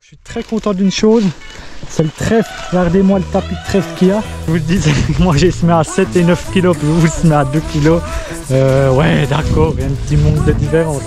Je suis très content d'une chose, c'est le trèfle. Regardez-moi le tapis de trèfle qu'il y a. Je vous le disais, moi j'ai semé à 7 et 9 kg, puis vous semez à 2 kg. Ouais, d'accord, il y a un petit monde de différence.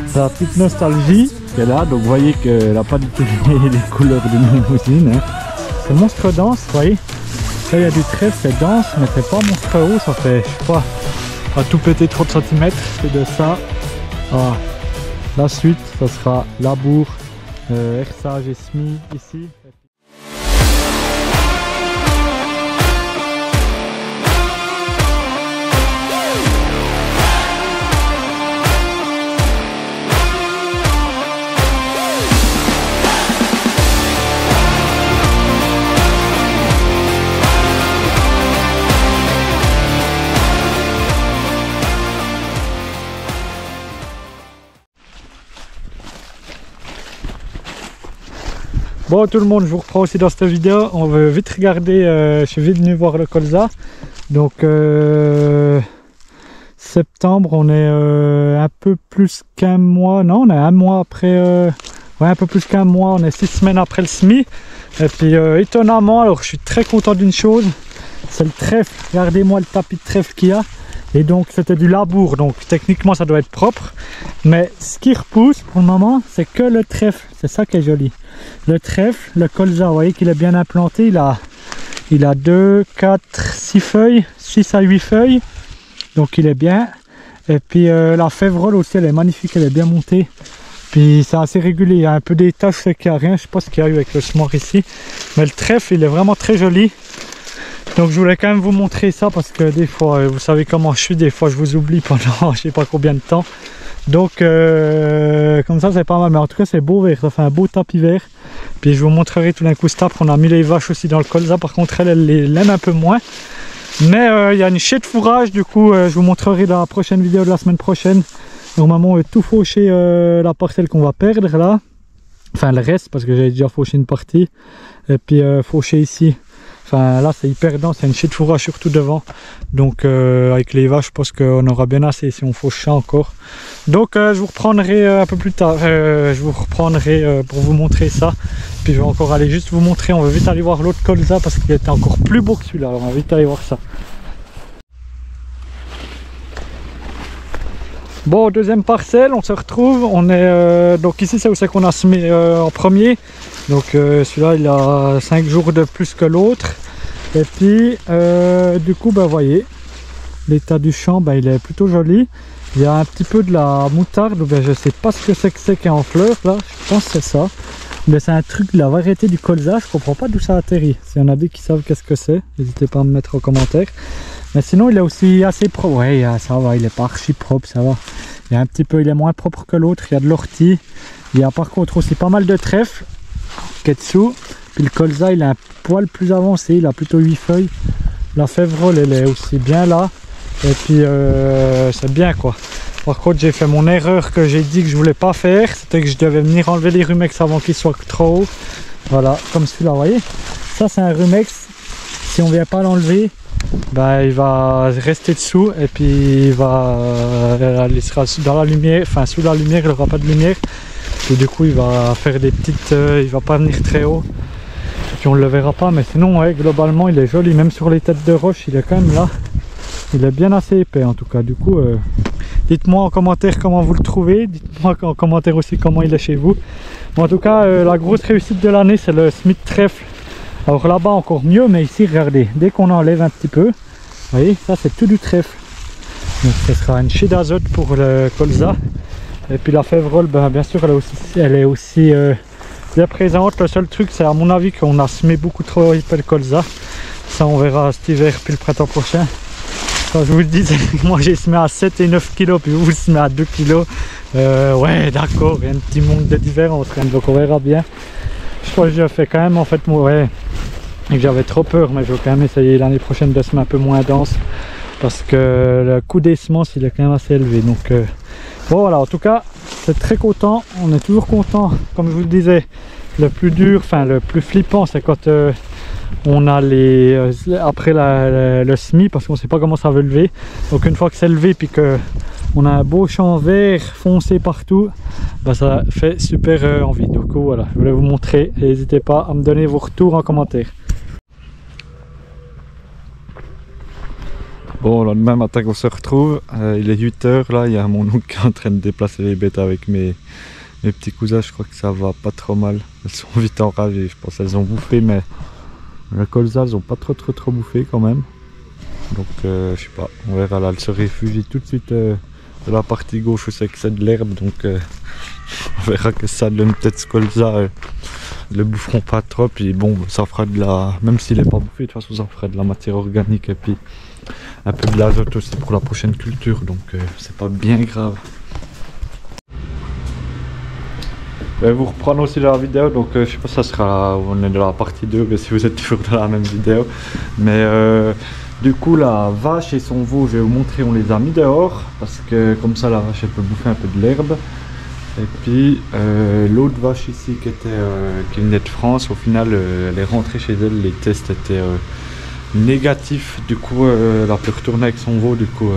C'est la petite nostalgie qui est là, donc vous voyez qu'elle n'a pas du tout les couleurs de limousine. Hein. C'est monstre dense, vous voyez. Là il y a du trèfle, c'est dense, mais c'est pas monstre haut, ça fait, je sais pas, à tout péter 30 cm. C'est de ça à la suite, ça sera labour. Herçage et semis ici. Bon tout le monde, je vous reprends aussi dans cette vidéo. On veut vite regarder, je suis vite venu voir le colza. Donc septembre, on est un peu plus qu'un mois, non on est un mois après, ouais un peu plus qu'un mois, on est 6 semaines après le semis. Et puis étonnamment, alors je suis très content d'une chose, c'est le trèfle. Regardez-moi le tapis de trèfle qu'il y a. Et donc c'était du labour, donc techniquement ça doit être propre. Mais ce qui repousse pour le moment, c'est que le trèfle, c'est ça qui est joli. Le trèfle, le colza, vous voyez qu'il est bien implanté, il a 2, 4, 6 feuilles, 6 à 8 feuilles. Donc il est bien. Et puis la févrole aussi, elle est magnifique, elle est bien montée. Puis c'est assez régulier, il y a un peu des taches, c'est qu'il n'y a rien, je sais pas ce qu'il y a eu avec le semoir ici. Mais le trèfle, il est vraiment très joli. Donc je voulais quand même vous montrer ça parce que des fois, vous savez comment je suis, des fois je vous oublie pendant je sais pas combien de temps. Donc comme ça c'est pas mal, mais en tout cas c'est beau vert, ça fait un beau tapis vert. Puis je vous montrerai tout d'un coup cet après, on a mis les vaches aussi dans le colza, par contre elle l'aime un peu moins. Mais il y a une chaîne de fourrage, du coup je vous montrerai dans la prochaine vidéo de la semaine prochaine. Normalement on va tout faucher la parcelle qu'on va perdre là. Enfin le reste parce que j'ai déjà fauché une partie. Et puis faucher ici. Enfin là c'est hyper dense, il y a une chaîne de fourrage surtout devant. Donc avec les vaches je pense qu'on aura bien assez si on fauche ça encore. Donc je vous reprendrai un peu plus tard, je vous reprendrai pour vous montrer ça. Puis je vais encore aller juste vous montrer, on va vite aller voir l'autre colza parce qu'il était encore plus beau que celui-là. Alors on va vite aller voir ça. Bon, deuxième parcelle, on se retrouve, on est donc ici c'est où c'est qu'on a semé en premier. Donc celui-là il a 5 jours de plus que l'autre. Et puis du coup vous voyez, l'état du champ il est plutôt joli. Il y a un petit peu de la moutarde, ou bien je sais pas ce que c'est qui est en fleurs là, je pense que c'est ça. Mais c'est un truc de la variété du colza, je comprends pas d'où ça atterrit. S'il y en a des qui savent qu'est-ce que c'est, n'hésitez pas à me mettre en commentaire. Mais sinon il est aussi assez propre, ouais ça va, il est pas archi propre, ça va. Il y a un petit peu, il est moins propre que l'autre, il y a de l'ortie. Il y a par contre aussi pas mal de trèfle qui est dessous. Puis le colza il est un poil plus avancé, il a plutôt 8 feuilles. La févrole elle est aussi bien là. Et puis c'est bien quoi. Par contre j'ai fait mon erreur que j'ai dit que je voulais pas faire, c'était que je devais venir enlever les rumex avant qu'ils soient trop hauts. Voilà, comme celui-là, vous voyez. Ça c'est un rumex, si on vient pas l'enlever, il va rester dessous et puis il sera dans la lumière, enfin sous la lumière, il n'aura pas de lumière. Et du coup il va faire des petites, il va pas venir très haut. Et puis on ne le verra pas, mais sinon ouais, globalement il est joli, même sur les têtes de roche il est quand même là. Il est bien assez épais en tout cas, du coup dites-moi en commentaire comment vous le trouvez, dites-moi en commentaire aussi comment il est chez vous. Bon, en tout cas la grosse réussite de l'année c'est le semis de trèfle. Alors là-bas encore mieux, mais ici regardez, dès qu'on enlève un petit peu, vous voyez, ça c'est tout du trèfle. Donc ce sera une chie d'azote pour le colza. Et puis la févrole, bien sûr elle est aussi bien présente. Le seul truc c'est à mon avis qu'on a semé beaucoup trop épais le colza. Ça on verra cet hiver puis le printemps prochain. Quand je vous le disais, moi j'ai semé à 7 et 9 kg, puis vous semez à 2 kg. Ouais d'accord, il y a un petit monde de différence quand même, donc on verra bien. Je crois que je fais quand même en fait, ouais, et que j'avais trop peur, mais je vais quand même essayer l'année prochaine de semer un peu moins dense. Parce que le coût des semences il est quand même assez élevé. Donc bon voilà, en tout cas c'est très content, on est toujours content. Comme je vous le disais, le plus dur, enfin le plus flippant c'est quand on a après le semis, parce qu'on ne sait pas comment ça va lever. Donc une fois que c'est levé puis que on a un beau champ vert foncé partout, bah, ça fait super envie. Donc voilà, je voulais vous montrer et n'hésitez pas à me donner vos retours en commentaire. Bon, le lendemain matin qu'on se retrouve, il est 8 h, là il y a mon oncle qui est en train de déplacer les bêtes avec mes petits cousins. Je crois que ça va pas trop mal, elles sont vite enragées, je pense qu'elles ont bouffé, mais la colza elles ont pas trop bouffé quand même. Donc je sais pas, on verra là, elles se réfugient tout de suite de la partie gauche où c'est que c'est de l'herbe, donc on verra que ça donne peut-être ce colza, le boufferont pas trop, puis bon ça fera de la, même s'il est pas bouffé, de toute façon ça fera de la matière organique et puis un peu de l'azote aussi pour la prochaine culture, donc c'est pas bien grave. Je vais vous reprendre aussi dans la vidéo, donc je sais pas, ça sera, on est dans la partie 2, mais si vous êtes toujours dans la même vidéo, mais du coup la vache et son veau, je vais vous montrer, on les a mis dehors parce que comme ça la vache elle peut bouffer un peu de l'herbe. Et puis l'autre vache ici qui venait de France, au final elle est rentrée chez elle, les tests étaient négatifs, du coup elle a pu retourner avec son veau, du coup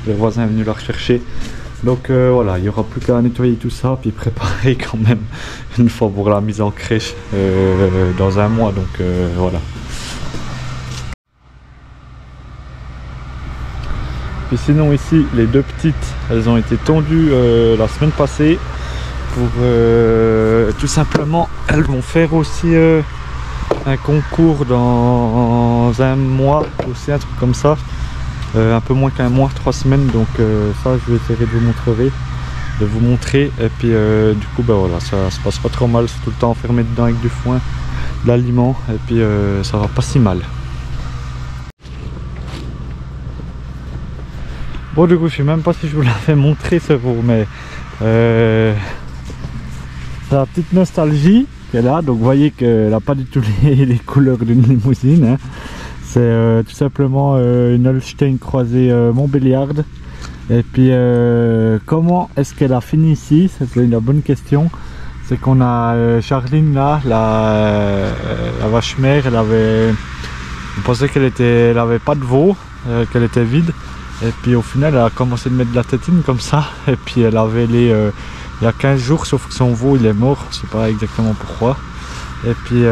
le voisin est venu la rechercher. Donc voilà, il n'y aura plus qu'à nettoyer tout ça, puis préparer quand même une fois pour la mise en crèche dans un mois, donc voilà. Puis sinon ici, les deux petites, elles ont été tondues la semaine passée pour tout simplement, elles vont faire aussi un concours dans un mois, aussi un truc comme ça, un peu moins qu'un mois, 3 semaines, donc ça je vais essayer de vous montrer, et puis du coup bah voilà, ça se passe pas trop mal, c'est tout le temps enfermé dedans avec du foin, de l'aliment, et puis ça va pas si mal. Bon, du coup je sais même pas si je vous l'avais montré ce veau, mais c'est la petite nostalgie qu'elle a, donc vous voyez qu'elle n'a pas du tout les couleurs d'une limousine, hein. C'est tout simplement une Holstein croisée Montbéliarde. Et puis comment est-ce qu'elle a fini ici? C'est la bonne question. C'est qu'on a Charline là, la vache mère, on pensait qu'elle avait pas de veau, qu'elle était vide. Et puis au final elle a commencé de mettre de la tétine comme ça. Et puis elle avait il y a 15 jours, sauf que son veau il est mort, je sais pas exactement pourquoi. Et puis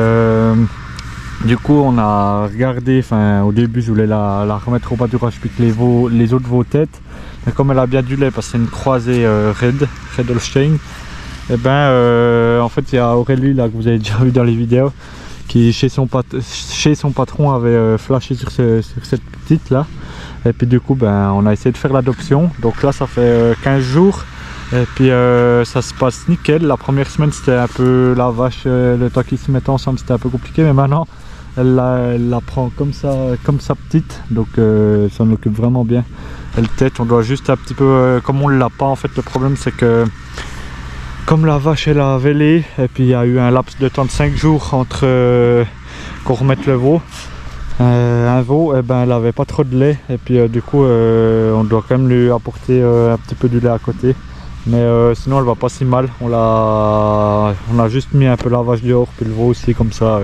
du coup on a regardé, enfin au début je voulais la remettre au pâturage puis que les autres veaux têtes, mais comme elle a bien du lait parce que c'est une croisée Red Holstein, et ben en fait il y a Aurélie là que vous avez déjà vu dans les vidéos qui chez son patron avait flashé sur cette petite là, et puis du coup ben on a essayé de faire l'adoption, donc là ça fait 15 jours. Et puis ça se passe nickel. La première semaine c'était un peu la vache, le temps qu'ils se mettent ensemble c'était un peu compliqué, mais maintenant elle la prend comme sa petite, donc ça en occupe vraiment bien. Elle tète, on doit juste un petit peu, comme on l'a pas en fait, le problème c'est que comme la vache elle a vélé, et puis il y a eu un laps de temps de 5 jours entre qu'on remette le veau, un veau, et ben elle avait pas trop de lait, et puis du coup on doit quand même lui apporter un petit peu du lait à côté. Mais sinon elle va pas si mal, on a juste mis un peu la vache dehors, puis le veau aussi, comme ça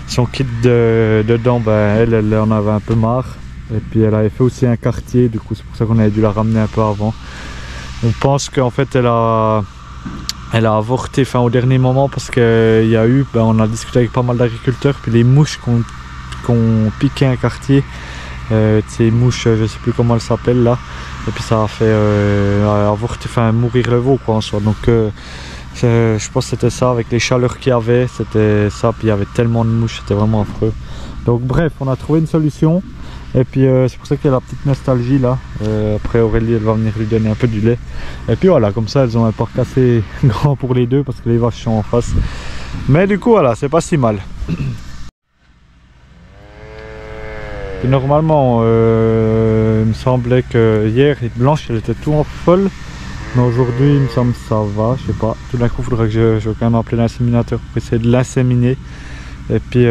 son kit dedans, ben elle en avait un peu marre. Et puis elle avait fait aussi un quartier, du coup c'est pour ça qu'on avait dû la ramener un peu avant. On pense qu'en fait elle a avorté, enfin au dernier moment, parce qu'il y a eu, ben, on a discuté avec pas mal d'agriculteurs, puis les mouches qu'on piqué un quartier, ces mouches, je sais plus comment elles s'appellent là, et puis ça a fait avorter, enfin mourir le veau quoi en soi. Donc je pense que c'était ça, avec les chaleurs qu'il y avait, c'était ça, puis il y avait tellement de mouches, c'était vraiment affreux. Donc bref, on a trouvé une solution, et puis c'est pour ça qu'il y a la petite nostalgie là. Après Aurélie elle va venir lui donner un peu du lait, et puis voilà, comme ça elles ont un parc assez grand pour les deux parce que les vaches sont en face, mais du coup voilà, c'est pas si mal. Et normalement il me semblait que hier Blanche elle était tout en folle, mais aujourd'hui il me semble que ça va, je sais pas, tout d'un coup il faudrait que je vais quand même appeler l'inséminateur pour essayer de l'inséminer, et puis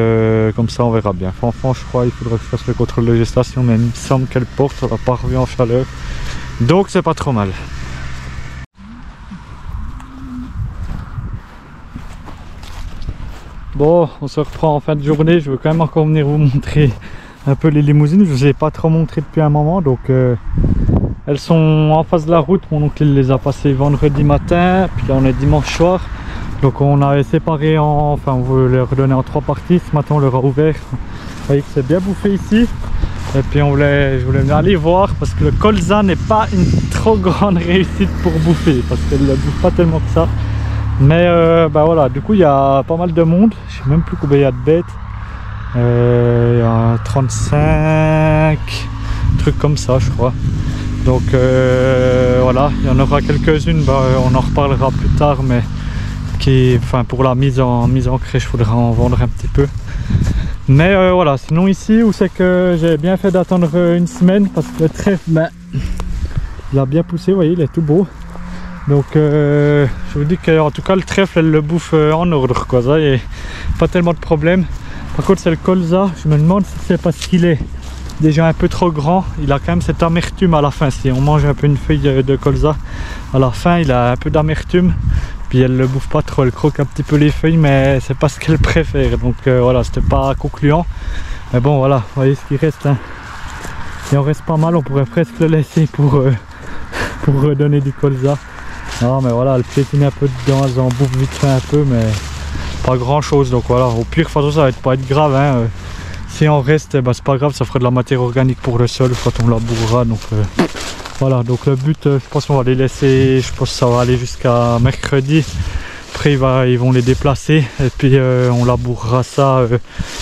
comme ça on verra bien. Franchement je crois il faudrait que je fasse le contrôle de gestation, mais il me semble qu'elle porte, elle n'a pas revu en chaleur, donc c'est pas trop mal. Bon, on se reprend en fin de journée, je veux quand même encore venir vous montrer un peu les limousines. Je ne vous ai pas trop montré depuis un moment, donc elles sont en face de la route. Mon oncle il les a passées vendredi matin, puis là on est dimanche soir. Donc on a séparé enfin on veut les redonner en 3 parties. Ce matin on leur a ouvert. Vous voyez que c'est bien bouffé ici. Et puis je voulais aller voir parce que le colza n'est pas une trop grande réussite pour bouffer, parce qu'elle ne bouffe pas tellement que ça. Mais bah voilà, du coup il y a pas mal de monde. Je sais même plus combien il y a de bêtes. Il y a 35 trucs comme ça je crois. Donc voilà, il y en aura quelques-unes, bah, on en reparlera plus tard, mais enfin pour la mise en crèche, il faudra en vendre un petit peu. Mais voilà, sinon ici où c'est que j'ai bien fait d'attendre une semaine, parce que le trèfle, ben, il a bien poussé, vous voyez, il est tout beau. Donc je vous dis qu'en tout cas le trèfle elle le bouffe en ordre quoi, ça y est, pas tellement de problème. Par contre c'est le colza, je me demande si c'est parce qu'il est déjà un peu trop grand, il a quand même cette amertume à la fin. Si on mange un peu une feuille de colza, à la fin il a un peu d'amertume. Puis elle le bouffe pas trop, elle croque un petit peu les feuilles, mais c'est pas ce qu'elle préfère. Donc voilà, c'était pas concluant. Mais bon voilà, vous voyez ce qu'il reste. Hein. Il en reste pas mal, on pourrait presque le laisser pour redonner du colza. Non mais voilà, elle piétine un peu dedans, elle en bouffe vite fait un peu, mais pas grand chose. Donc voilà, au pire, de toute façon ça va pas être grave. Hein. Si on reste, bah, c'est pas grave, ça ferait de la matière organique pour le sol quand on labourera. Donc voilà, donc le but, je pense qu'on va les laisser, je pense que ça va aller jusqu'à mercredi. Après ils vont les déplacer et puis on labourera ça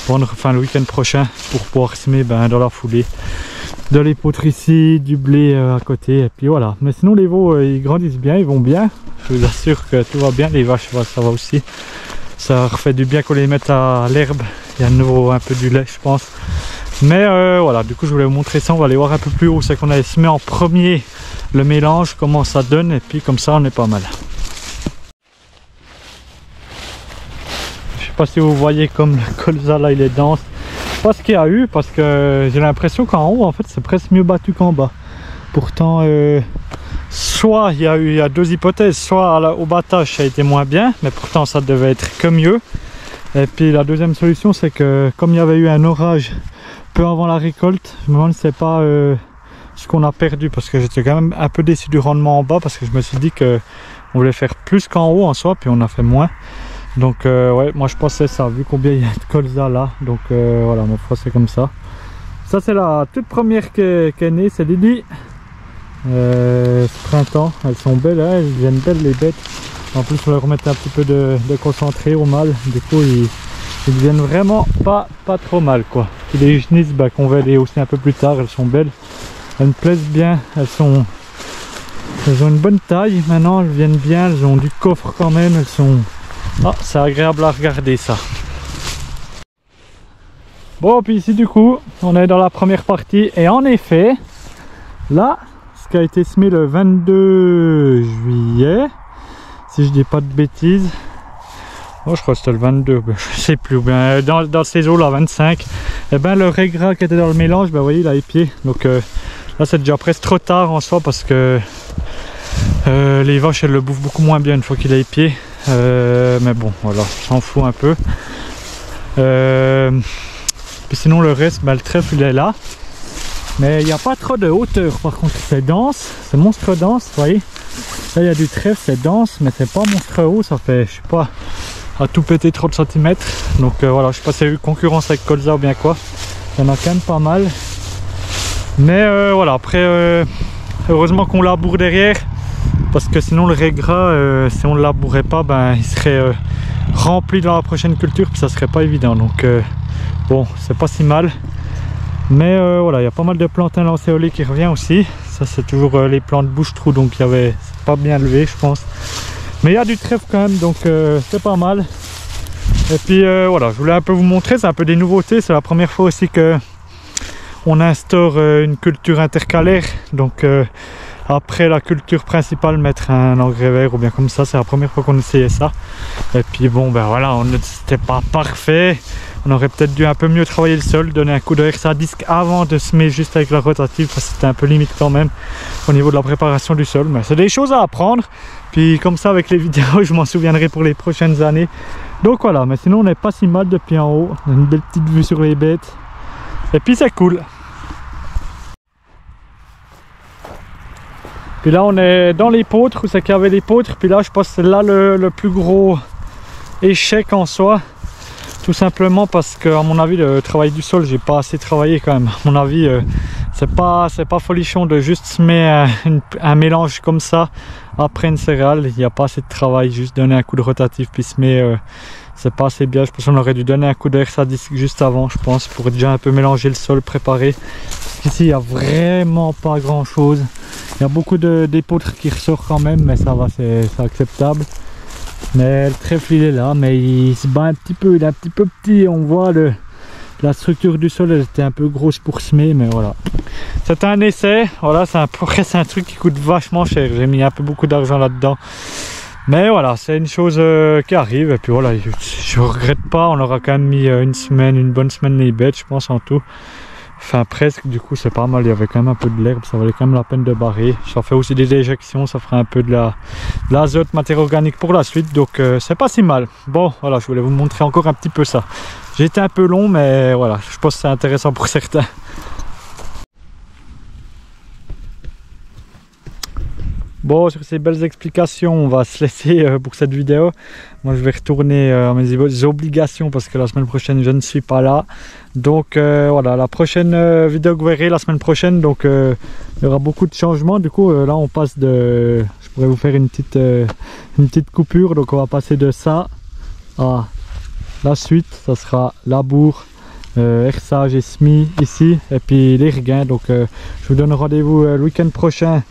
le week-end prochain pour pouvoir semer dans la foulée de l'épeautre ici, du blé à côté, et puis voilà. Mais sinon les veaux ils grandissent bien, ils vont bien, je vous assure que tout va bien. Les vaches ça va aussi, ça refait du bien qu'on les mette à l'herbe. Il y a de nouveau un peu du lait je pense. Mais voilà, du coup je voulais vous montrer ça. On va aller voir un peu plus haut, c'est qu'on avait semé en premier le mélange, comment ça donne, et puis comme ça on est pas mal. Je sais pas si vous voyez comme le colza là il est dense. Je sais pas ce qu'il y a eu, parce que j'ai l'impression qu'en haut en fait c'est presque mieux battu qu'en bas. Pourtant soit il y a 2 hypothèses, soit au battage ça a été moins bien, mais pourtant ça devait être que mieux. Et puis la deuxième solution c'est que comme il y avait eu un orage peu avant la récolte, je me demande si c'est pas ce qu'on a perdu, parce que j'étais quand même un peu déçu du rendement en bas, parce que je me suis dit que on voulait faire plus qu'en haut en soi, puis on a fait moins. Donc ouais, moi je pensais ça, vu combien il y a de colza là. Donc voilà, ma foi c'est comme ça. Ça c'est la toute première qui est née, c'est Lily. Ce printemps, elles sont belles, hein, elles viennent belles les bêtes. En plus on leur met un petit peu de concentré au mâle, du coup ils deviennent vraiment pas trop mal quoi. Et les genisses qu'on va aller aussi un peu plus tard, elles sont belles, elles me plaisent bien, elles ont une bonne taille maintenant, elles viennent bien, elles ont du coffre quand même, elles sont... Ah, c'est agréable à regarder ça. Bon, puis ici du coup on est dans la première partie, et en effet là ce qui a été semé le 22 juillet si je dis pas de bêtises. Oh, je crois que c'était le 22, je sais plus, bien dans ces eaux là 25. Et ben le raiggras qui était dans le mélange, vous voyez il a épié. Donc là c'est déjà presque trop tard en soi, parce que les vaches elles le bouffent beaucoup moins bien une fois qu'il a épié. Mais bon voilà, on s'en fout un peu. Puis sinon le reste, le trèfle il est là. Mais il n'y a pas trop de hauteur, par contre c'est dense, c'est monstre dense, vous voyez. Là il y a du trèfle, c'est dense, mais c'est pas monstre haut, ça fait, je sais pas, à tout péter 30 cm. Donc voilà, je sais pas s'il y a eu concurrence avec colza ou bien quoi. Il y en a quand même pas mal. Mais voilà, après heureusement qu'on laboure derrière, parce que sinon le raiggras, si on ne le labourait pas, il serait rempli dans la prochaine culture, puis ça serait pas évident. Donc bon, c'est pas si mal. Mais voilà, il y a pas mal de plantains lancéolés qui revient aussi. Ça c'est toujours les plants de bouche-trou, donc il y avait pas bien levé je pense. Mais il y a du trèfle quand même, donc c'est pas mal. Et puis voilà, je voulais un peu vous montrer, c'est un peu des nouveautés. C'est la première fois aussi que on instaure une culture intercalaire. Donc après la culture principale, mettre un engrais vert ou bien comme ça, c'est la première fois qu'on essayait ça. Et puis bon, voilà, c'était pas parfait. On aurait peut-être dû un peu mieux travailler le sol, donner un coup de RSA disque avant de semer juste avec la rotative, parce que c'était un peu limite quand même au niveau de la préparation du sol. Mais c'est des choses à apprendre, puis comme ça avec les vidéos je m'en souviendrai pour les prochaines années. Donc voilà, mais sinon on n'est pas si mal depuis en haut, on a une belle petite vue sur les bêtes, et puis c'est cool. Puis là on est dans l'épeautre où c'est qu'il y avait l'épeautre. Puis là je pense que c'est là le plus gros échec en soi. Tout simplement parce que à mon avis le travail du sol j'ai pas assez travaillé quand même. À mon avis c'est pas folichon de juste semer un mélange comme ça après une céréale. Il n'y a pas assez de travail, juste donner un coup de rotatif puis semer, c'est pas assez bien. Je pense qu'on aurait dû donner un coup d'air sadique juste avant, je pense, pour déjà un peu mélanger le sol, préparer. Ici il n'y a vraiment pas grand chose. Il y a beaucoup d'épeautres qui ressortent quand même, mais ça va, c'est acceptable. Mais le trèfle il est là, mais il se bat un petit peu, il est un petit peu petit. On voit la structure du sol, elle était un peu grosse pour semer, mais voilà. C'était un essai, voilà, c'est un truc qui coûte vachement cher. J'ai mis un peu beaucoup d'argent là-dedans. Mais voilà, c'est une chose qui arrive. Et puis voilà, je regrette pas, on aura quand même mis une bonne semaine les bêtes, je pense en tout. Enfin presque, du coup c'est pas mal, il y avait quand même un peu de l'herbe, ça valait quand même la peine de barrer. Ça fait aussi des éjections, ça fera un peu de l'azote, matière organique pour la suite, donc c'est pas si mal. Bon voilà, je voulais vous montrer encore un petit peu ça. J'ai été un peu long, mais voilà, je pense que c'est intéressant pour certains. Bon, sur ces belles explications, on va se laisser pour cette vidéo. Moi, je vais retourner à mes obligations parce que la semaine prochaine, je ne suis pas là. Donc voilà, la prochaine vidéo que vous verrez la semaine prochaine, donc il y aura beaucoup de changements. Du coup, là, on passe de... Je pourrais vous faire une petite coupure. Donc, on va passer de ça à la suite. Ça sera labour, herçage et semis ici. Et puis les regains. Donc, je vous donne rendez-vous le week-end prochain.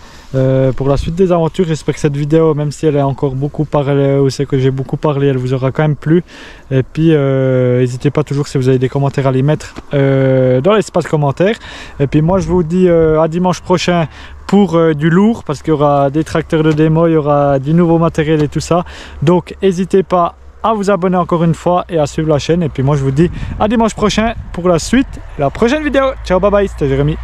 Pour la suite des aventures. J'espère que cette vidéo, même si elle est encore beaucoup parlée, ou c'est que j'ai beaucoup parlé, elle vous aura quand même plu. Et puis n'hésitez pas toujours, si vous avez des commentaires, à les mettre dans l'espace commentaire. Et puis moi je vous dis à dimanche prochain pour du lourd, parce qu'il y aura des tracteurs de démo, il y aura du nouveau matériel et tout ça. Donc n'hésitez pas à vous abonner encore une fois et à suivre la chaîne. Et puis moi je vous dis à dimanche prochain pour la suite, la prochaine vidéo. Ciao, bye bye, c'était Jérémy.